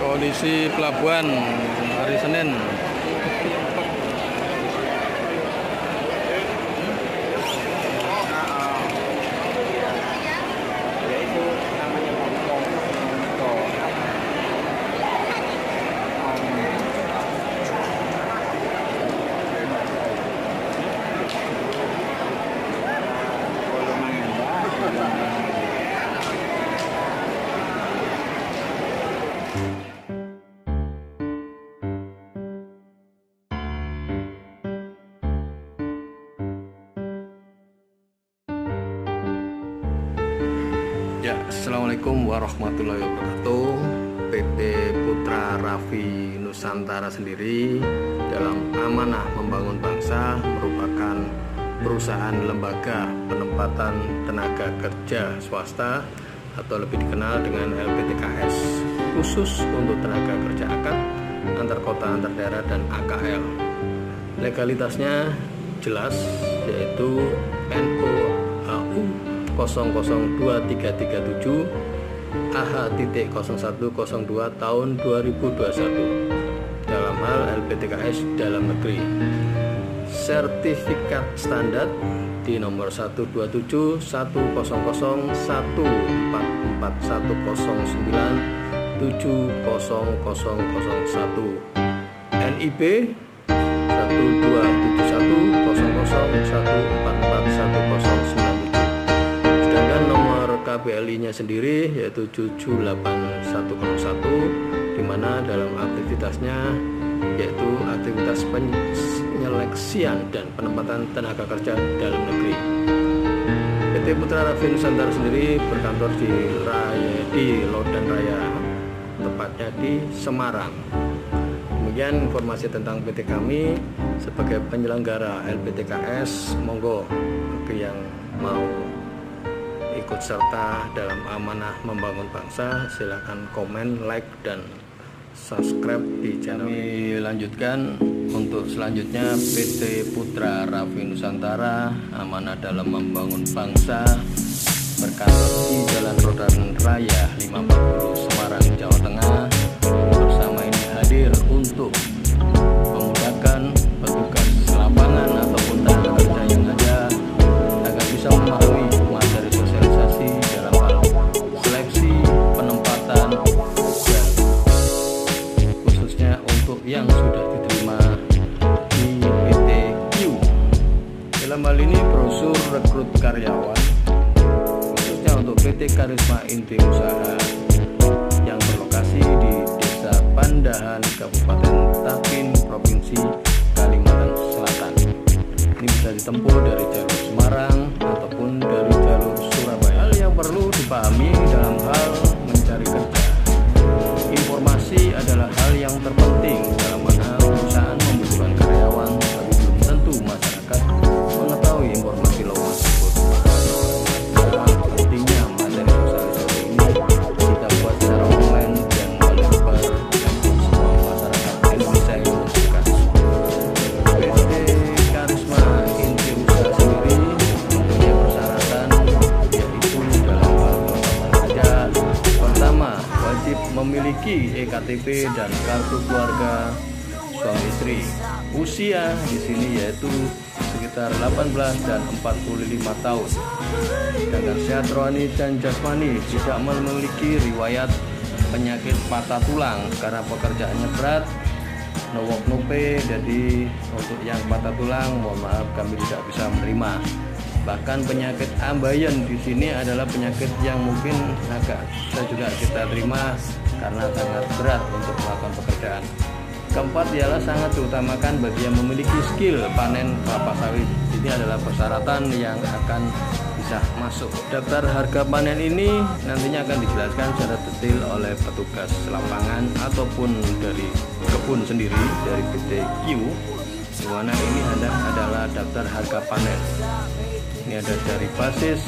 Kondisi pelabuhan hari Senin. Ya, assalamualaikum warahmatullahi wabarakatuh. PT Putra Raffi Nusantara sendiri dalam amanah membangun bangsa merupakan perusahaan lembaga penempatan tenaga kerja swasta atau lebih dikenal dengan LPTKS, khusus untuk tenaga kerja akad antar kota, antar daerah, dan AKL. Legalitasnya jelas, yaitu NOAU 002337 AH.0102 tahun 2021 dalam hal LPTKS dalam negeri. Sertifikat standar di nomor 127 100 144 109 70001 NIB 1271 00 144 1097. Sedangkan nomor KBLI-nya sendiri yaitu 78101, di mana dalam aktivitasnya yaitu aktivitas penyeleksian dan penempatan tenaga kerja dalam negeri. PT Putra Raffi Nusantara sendiri berkantor di Lodan Raya, tepatnya di Semarang. Demikian informasi tentang PT kami sebagai penyelenggara LPTKS. Monggo bagi yang mau ikut serta dalam amanah membangun bangsa, silakan komen, like, dan subscribe di channel. Kami lanjutkan untuk selanjutnya. PT Putra Raffi Nusantara amanah dalam membangun bangsa berkantor di Jalan Lodan Raya 540 Semarang, Jawa Tengah. Bersama ini hadir untuk memudahkan petugas lapangan ataupun tenaga kerja yang ada agar bisa memahami materi sosialisasi dalam hal seleksi, penempatan, dan khususnya untuk yang sudah diterima di PT Q. Dalam hal ini brosur rekrut karyawan khususnya untuk PT Karisma Inti Usaha yang berlokasi di Desa Pandahan, Kabupaten Tapin, Provinsi Kalimantan Selatan. Ini bisa ditempuh dari jalur Semarang ataupun dari jalur Surabaya. Hal yang perlu dipahami dalam hal mencari kerja, informasi adalah hal yang terpenting dalam mana perusahaan membutuhkan karyawan, tapi belum tentu masyarakat mengetahui informasi lowongan tersebut. Pentingnya materi sosialisasi ini kita buat secara online dan melebar untuk semua masyarakat Indonesia yang membutuhkan. PT Karisma Inti Usaha sendiri mempunyai persyaratan, yaitu dalam hal penempatan kerja. Pertama, wajib memiliki EKTP dan kartu keluarga suami istri. Usia di sini yaitu sekitar 18 dan 45 tahun. Sedangkan sehat rohani dan jasmani, tidak memiliki riwayat penyakit patah tulang karena pekerjaannya berat, nowok nope. Jadi untuk yang patah tulang, mohon maaf kami tidak bisa menerima. Bahkan penyakit ambeien di sini adalah penyakit yang mungkin agak susah juga kita terima karena sangat berat untuk melakukan pekerjaan. Keempat ialah sangat diutamakan bagi yang memiliki skill panen kelapa sawit. Ini adalah persyaratan yang akan bisa masuk. Daftar harga panen ini nantinya akan dijelaskan secara detail oleh petugas lapangan ataupun dari kebun sendiri dari PT Q, di mana ini adalah daftar harga panen. Ini ada dari basis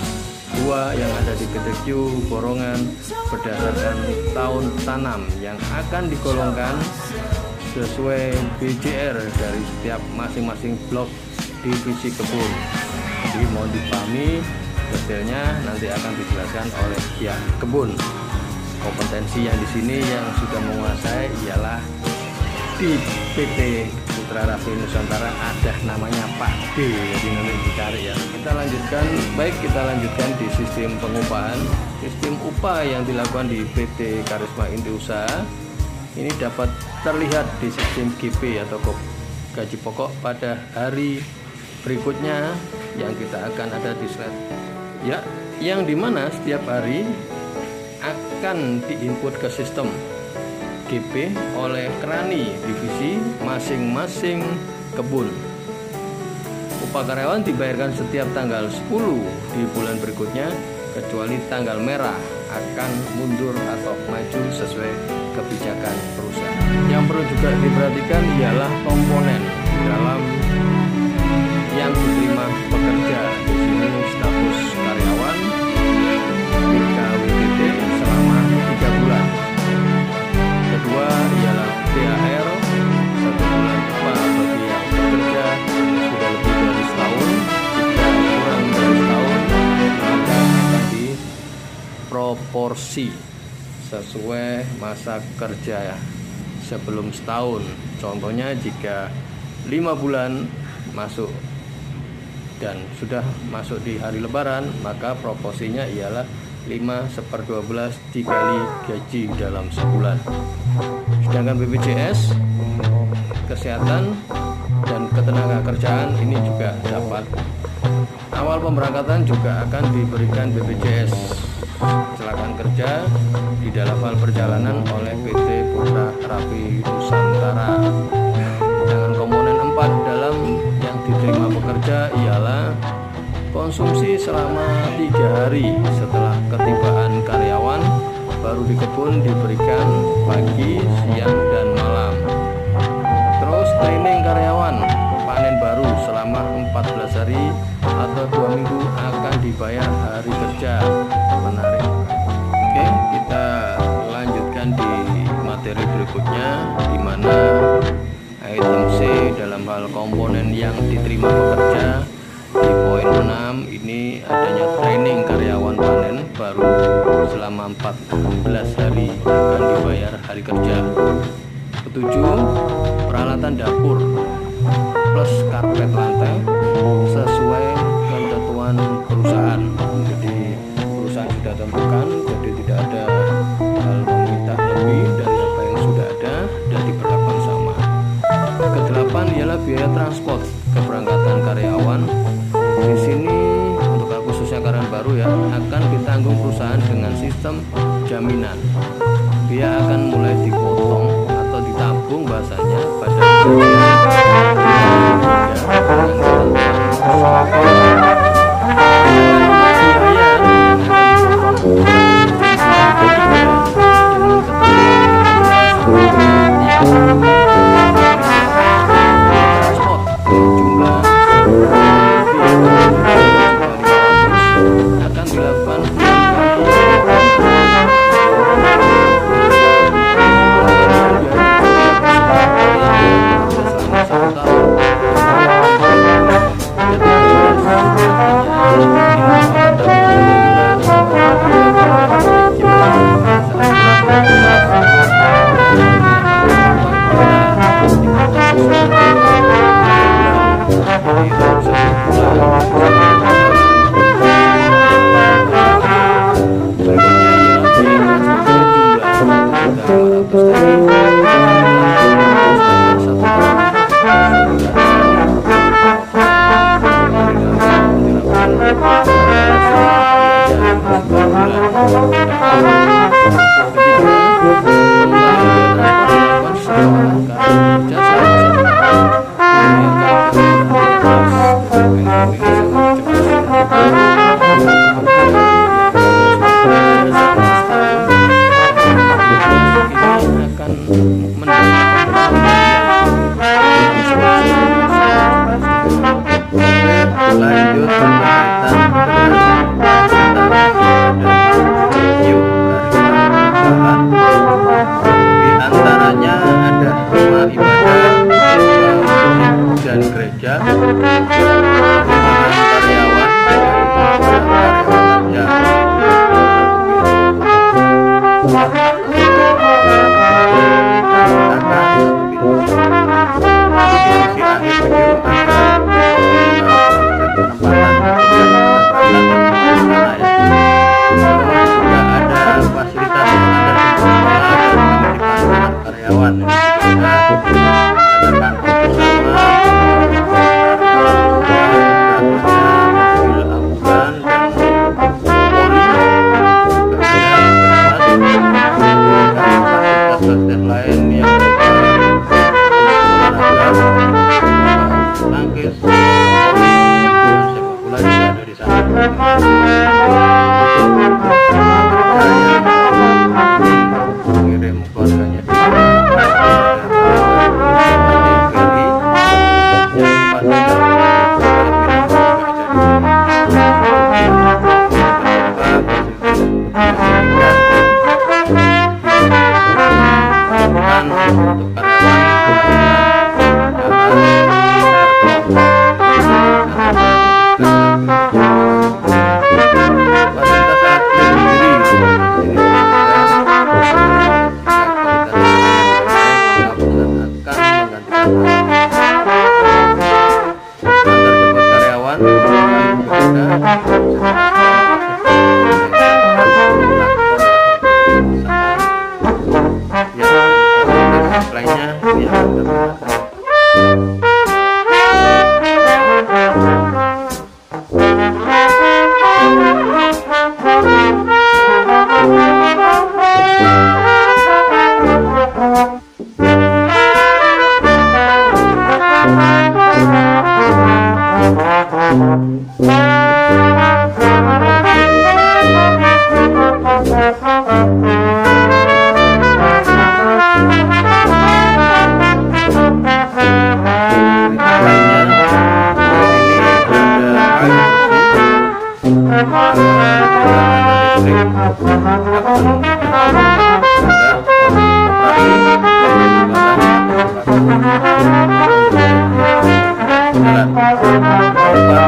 buah yang ada di PT Q Borongan berdasarkan tahun tanam yang akan digolongkan sesuai BJR dari setiap masing-masing blok divisi kebun. Jadi mohon dipahami, detailnya nanti akan dijelaskan oleh pihak kebun. Kompetensi yang di sini yang sudah menguasai di PT Putra Rapi Nusantara ada namanya Pak D, jadi nanti dicari ya. Kita lanjutkan di sistem pengupahan. Sistem upah yang dilakukan di PT Karisma Inti Usaha ini dapat terlihat di sistem GP atau gaji pokok pada hari berikutnya yang kita akan ada di slide ya, yang dimana setiap hari akan diinput ke sistem GP oleh Krani divisi masing-masing kebun. Upah karyawan dibayarkan setiap tanggal 10 di bulan berikutnya, kecuali tanggal merah akan mundur atau maju sesuai kebijakan perusahaan. Yang perlu juga diperhatikan ialah komponen dalam yang diterima pekerja. Di sini status karyawan BKWTT selama 3 bulan. Kedua ialah THR 1 bulan upah bagi yang bekerja sudah lebih dari setahun. Jika kurang dari setahun maka akan diproporsi sesuai masa kerja sebelum setahun. Contohnya jika 5 bulan masuk dan sudah masuk di hari lebaran, maka proporsinya ialah 5/12 dikali gaji dalam sebulan. Sedangkan BPJS kesehatan dan ketenagakerjaan ini juga dapat. Awal pemberangkatan juga akan diberikan BPJS kecelakaan kerja di dalam hal perjalanan oleh PT Putra Rapi Nusantara. Dengan komponen 4 dalam yang diterima pekerja ialah konsumsi selama 3 hari setelah ketibaan karyawan baru di kebun diberikan pagi, siang, dan malam. Terus training karyawan panen baru selama 14 hari atau 2 minggu akan dibayar hari kerja. Menarik. Oke, kita lanjutkan di materi berikutnya, di mana item C dalam hal komponen yang diterima pekerja. Di poin 6 ini adanya training karyawan panen baru selama 14 hari akan dibayar hari kerja. Ketujuh, peralatan dapur plus karpet lantai sesuai ketentuan perusahaan. Jadi perusahaan sudah tentukan, jadi tidak ada hal meminta lebih dari apa yang sudah ada dan diperlakukan sama. Kedelapan ialah biaya transport keberangkatan karyawan. Di sini untuk khususnya karyawan baru ya, akan ditanggung perusahaan dengan sistem jaminan. Biaya akan mulai dipotong atau ditabung bahasanya pada harganya di untuk lainnya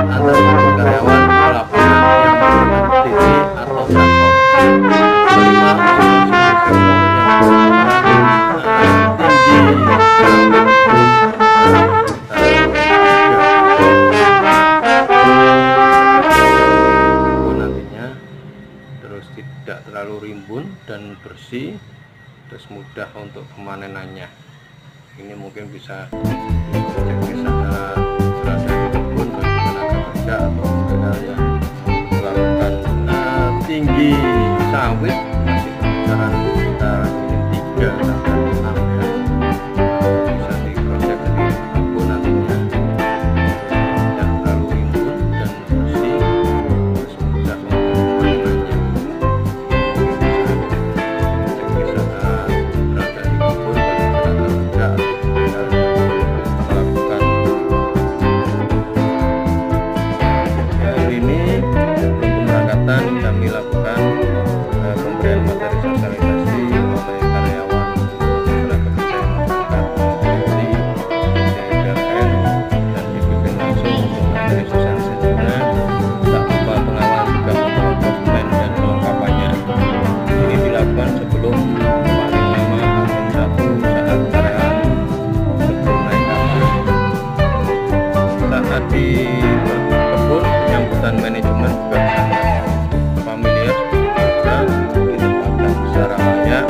antar karyawan pelabuhan yang menggunakan TC atau traktor. Kelima, nantinya terus tidak terlalu rimbun dan bersih, terus mudah untuk pemanenannya. Ini mungkin bisa dicek di saat berada di kebun bagi tenaga kerja atau mereka yang melakukan tinggi sawit masih berkisaran sekitar 3 sampai 6 ya. Bisa diproses di kebun nantinya, tidak terlalu rimbun dan bersih, terus mudah untuk pemanenannya. Bisa dicek di saat berada di kebun bagi tenaga kerja atau kami lakukan pemberian materi sosialisasi oleh karyawan tenaga kerja yang menggunakan TC, PLN, dan dipimpin langsung untuk materi sosialisasinya. Tak lupa pengawalan juga membawa dokumen dan kelengkapannya. Ini dilakukan sebelum paling lama Hamin 1 saat karyawan sebelum naik kapal. Saat di kebun, penyambutan manajemen juga sangat familiar, ditempatkan secara layak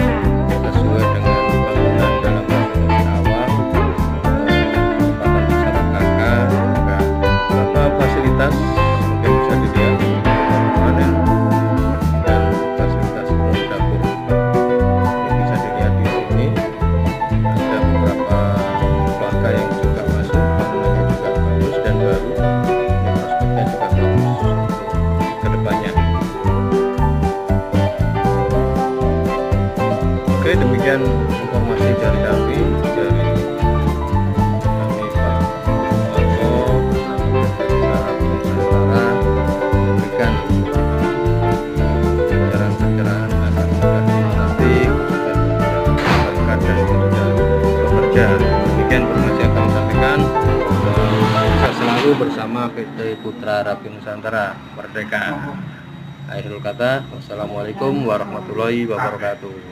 sesuai dengan bangunan dalam konstruksi awal, kecepatan bisa kakak, juga beberapa fasilitas mungkin bisa dilihat panen dan fasilitas umum dapur. Ini bisa dilihat di sini ada beberapa keluarga yang juga masuk, bangunannya juga bagus dan baru. Ini prospeknya juga bagus untuk kedepannya. Oke, demikian informasi dari kami Pak Walko bersama Nusantara memberikan pencerahan-pencerahan agar mudah dilatih dan tidak bekerja. Demikian informasi yang kami sampaikan. Sukses selalu bersama PT Putra Rapi Nusantara Merdeka. Akhirul kata, wassalamualaikum warahmatullahi wabarakatuh.